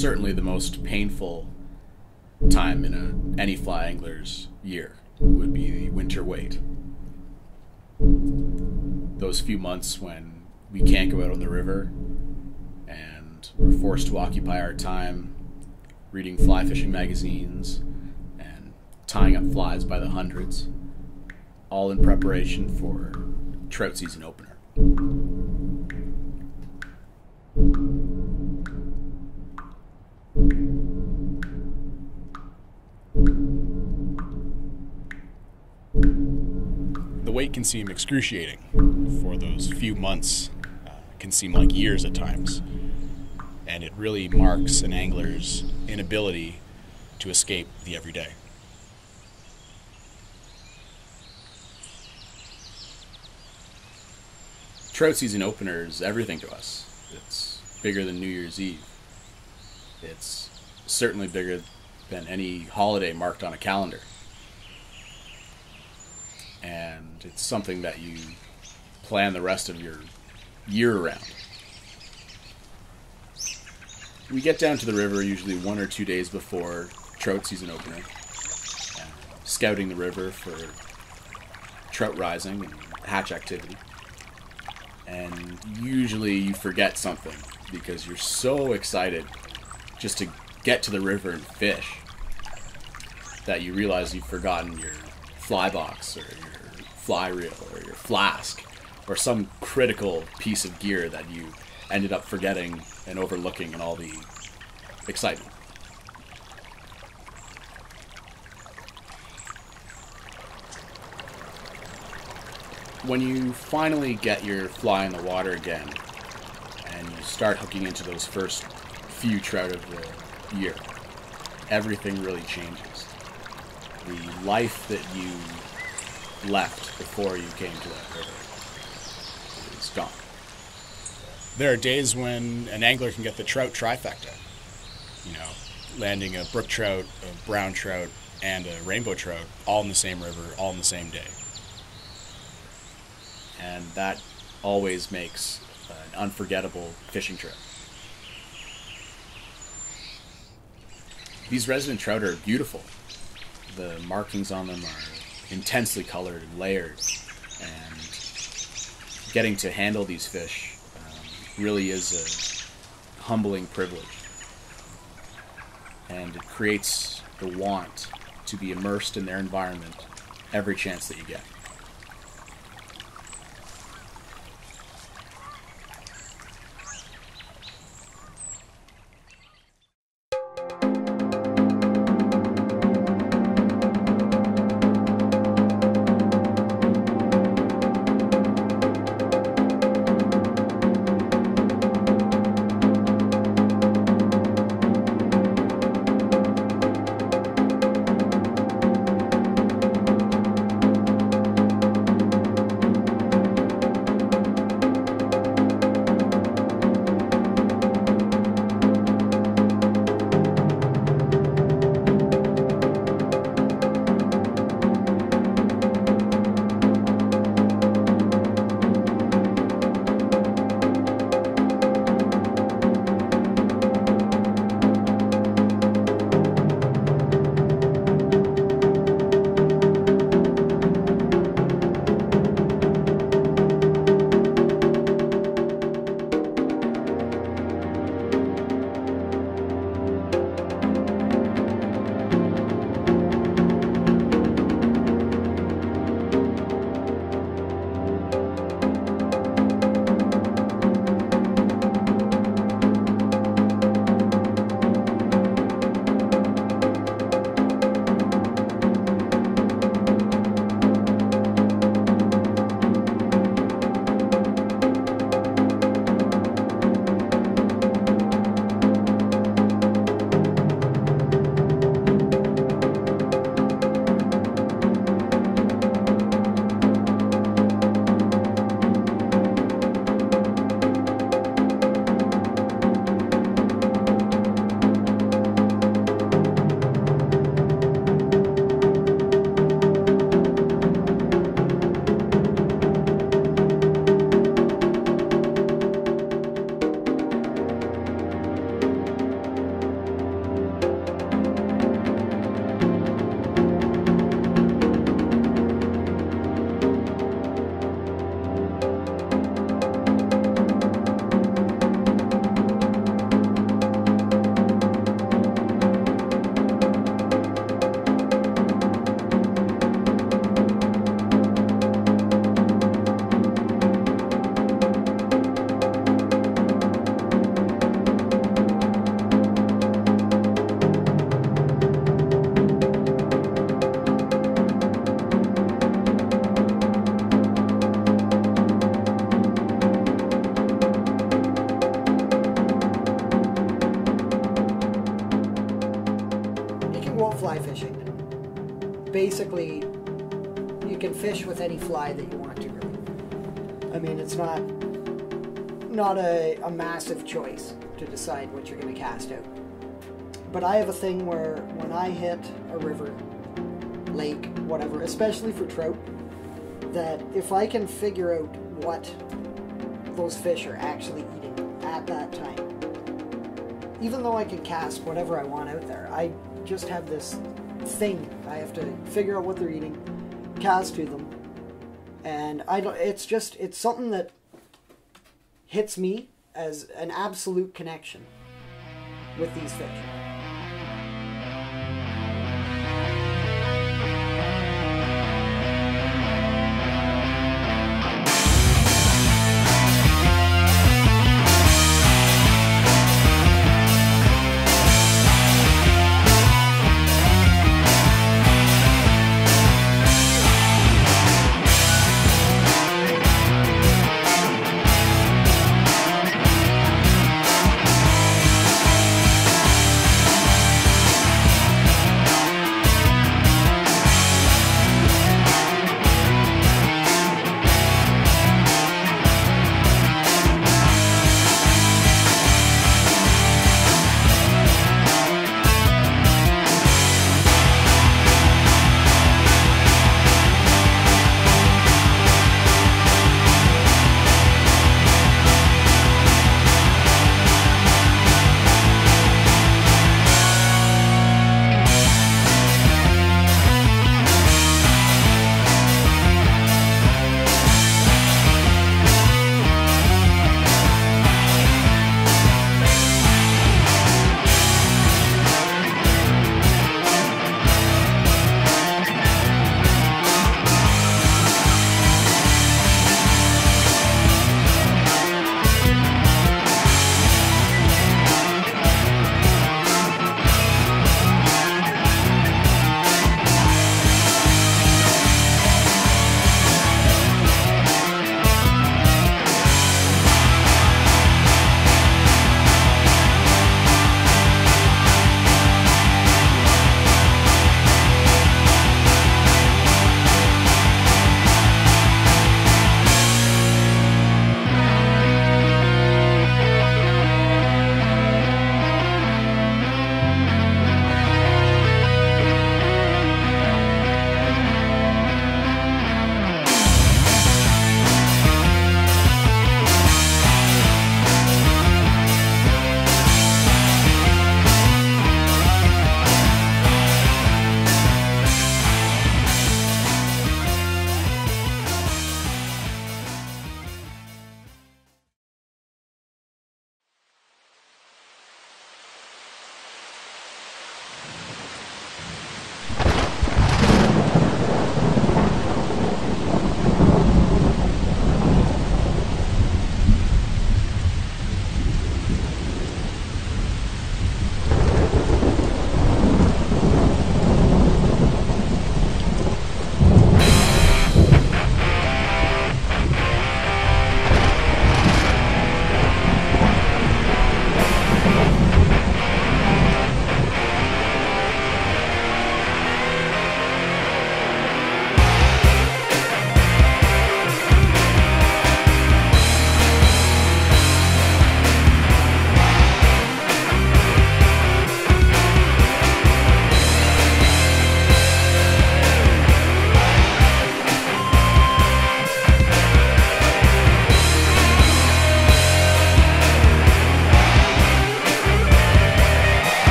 certainly the most painful time in any fly angler's year would be the winter wait. Those few months when we can't go out on the river and we're forced to occupy our time reading fly fishing magazines and tying up flies by the hundreds, all in preparation for trout season opener. The wait can seem excruciating. For those few months, can seem like years at times. And it really marks an angler's inability to escape the everyday. Trout season opener is everything to us. It's bigger than New Year's Eve. It's certainly bigger than any holiday marked on a calendar. And it's something that you plan the rest of your year around. We get down to the river usually 1 or 2 days before trout season opener, scouting the river for trout rising and hatch activity. And usually you forget something because you're so excited just to get to the river and fish that you realize you've forgotten your fly box or your fly reel or your flask or some critical piece of gear that you ended up forgetting and overlooking in all the excitement. When you finally get your fly in the water again and you start hooking into those first few trout of the year, everything really changes. The life that you left before you came to that river is gone. There are days when an angler can get the trout trifecta. You know, landing a brook trout, a brown trout, and a rainbow trout all in the same river, all in the same day. And that always makes an unforgettable fishing trip. These resident trout are beautiful. The markings on them are intensely colored and layered, and getting to handle these fish really is a humbling privilege. And it creates the want to be immersed in their environment every chance that you get. basically, you can fish with any fly that you want to, really. I mean, it's not a massive choice to decide what you're going to cast out. But I have a thing where when I hit a river, lake, whatever, especially for trout, that if I can figure out what those fish are actually eating at that time, even though I can cast whatever I want out there, I just have this thing. I have to figure out what they're eating, cast to them, and it's something that hits me as an absolute connection with these fish.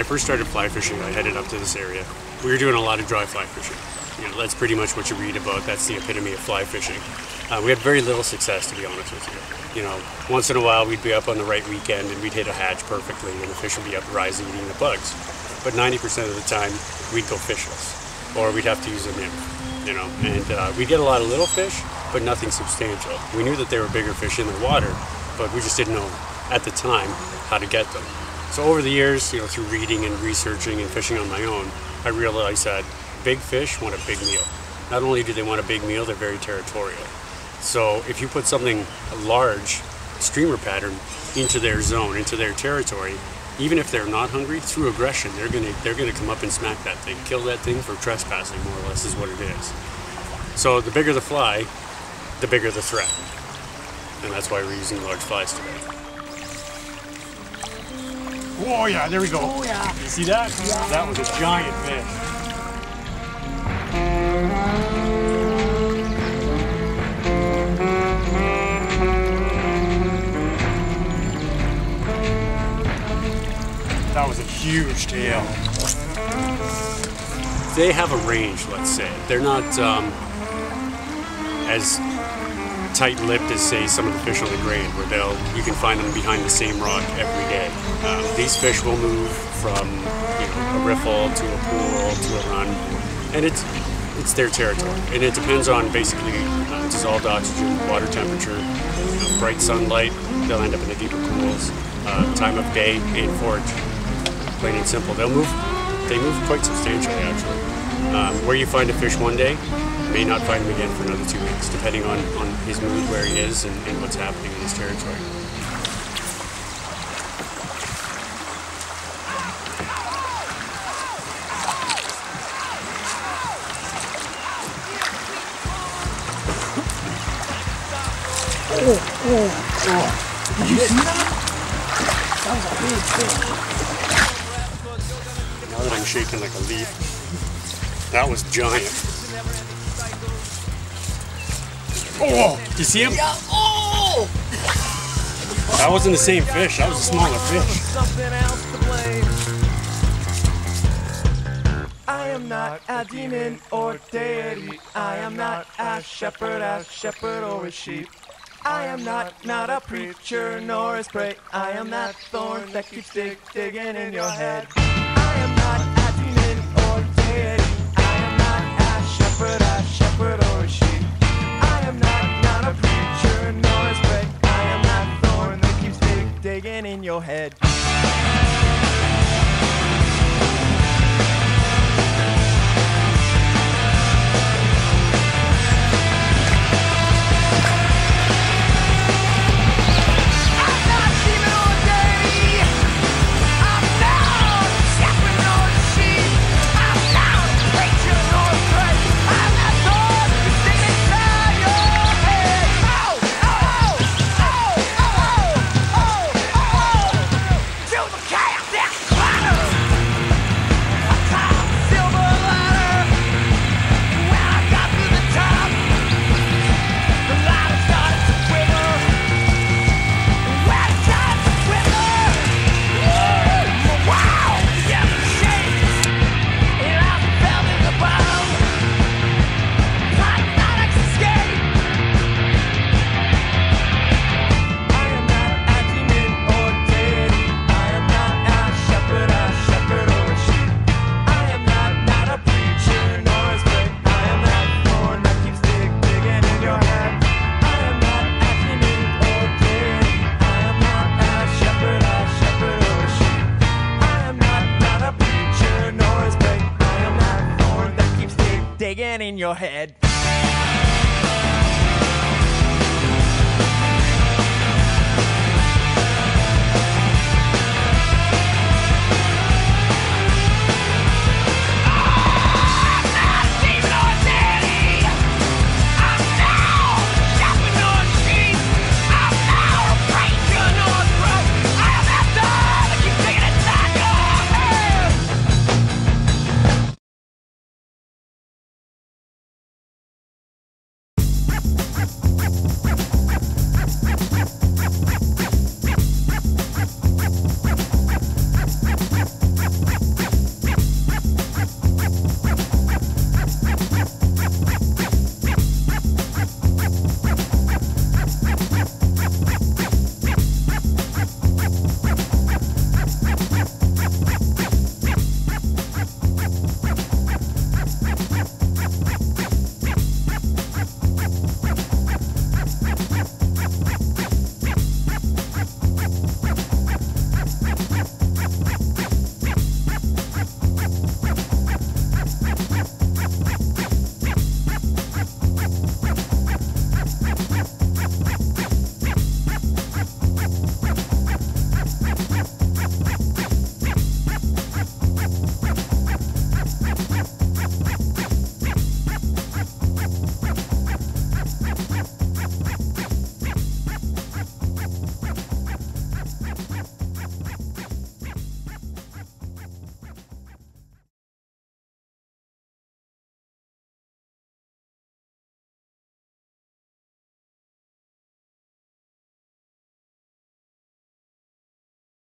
first started fly fishing, I headed up to this area. We were doing a lot of dry fly fishing. You know, that's pretty much what you read about. That's the epitome of fly fishing. We had very little success, to be honest with you. You know, once in a while we'd be up on the right weekend and we'd hit a hatch perfectly and the fish would be up rising eating the bugs. But 90% of the time we'd go fishless, or we'd have to use a nymph, you know. And we'd get a lot of little fish, but nothing substantial. We knew that there were bigger fish in the water, but we just didn't know at the time how to get them. So over the years, you know, through reading and researching and fishing on my own, I realized that big fish want a big meal. Not only do they want a big meal, they're very territorial. So if you put something, a large streamer pattern, into their zone, into their territory, even if they're not hungry, through aggression, they're gonna come up and smack that thing, kill that thing for trespassing, more or less is what it is. So the bigger the fly, the bigger the threat. And that's why we're using large flies today. Oh yeah, there we go. Oh yeah. You see that? Yeah. That was a giant fish. That was a huge tail. They have a range, let's say. They're not as tight-lipped as, say, some of the fish on the grade, where you can find them behind the same rock every day. These fish will move from, you know, a riffle to a pool to a run, and it's their territory. And it depends on basically dissolved oxygen, water temperature, you know, bright sunlight. They'll end up in the deeper pools. Time of day and forage. Plain and simple. They move quite substantially, actually. Where you find a fish one day, you may not find him again for another 2 weeks, depending on his mood, where he is, and what's happening in his territory. Did you see that? That was a big fish. Now that I'm shaking like a leaf, that was giant. Oh, you see him? Yeah. Oh! That wasn't the same fish. That was a smaller fish. I am not a demon or deity. I am not a shepherd or a sheep. I am not a preacher nor a spray. I am that thorn that keeps digging in your head. I am not a demon or deity. I am not a shepherd or a sheep. I am not a preacher nor a spray. I am that thorn that keeps digging in your head. Digging in your head.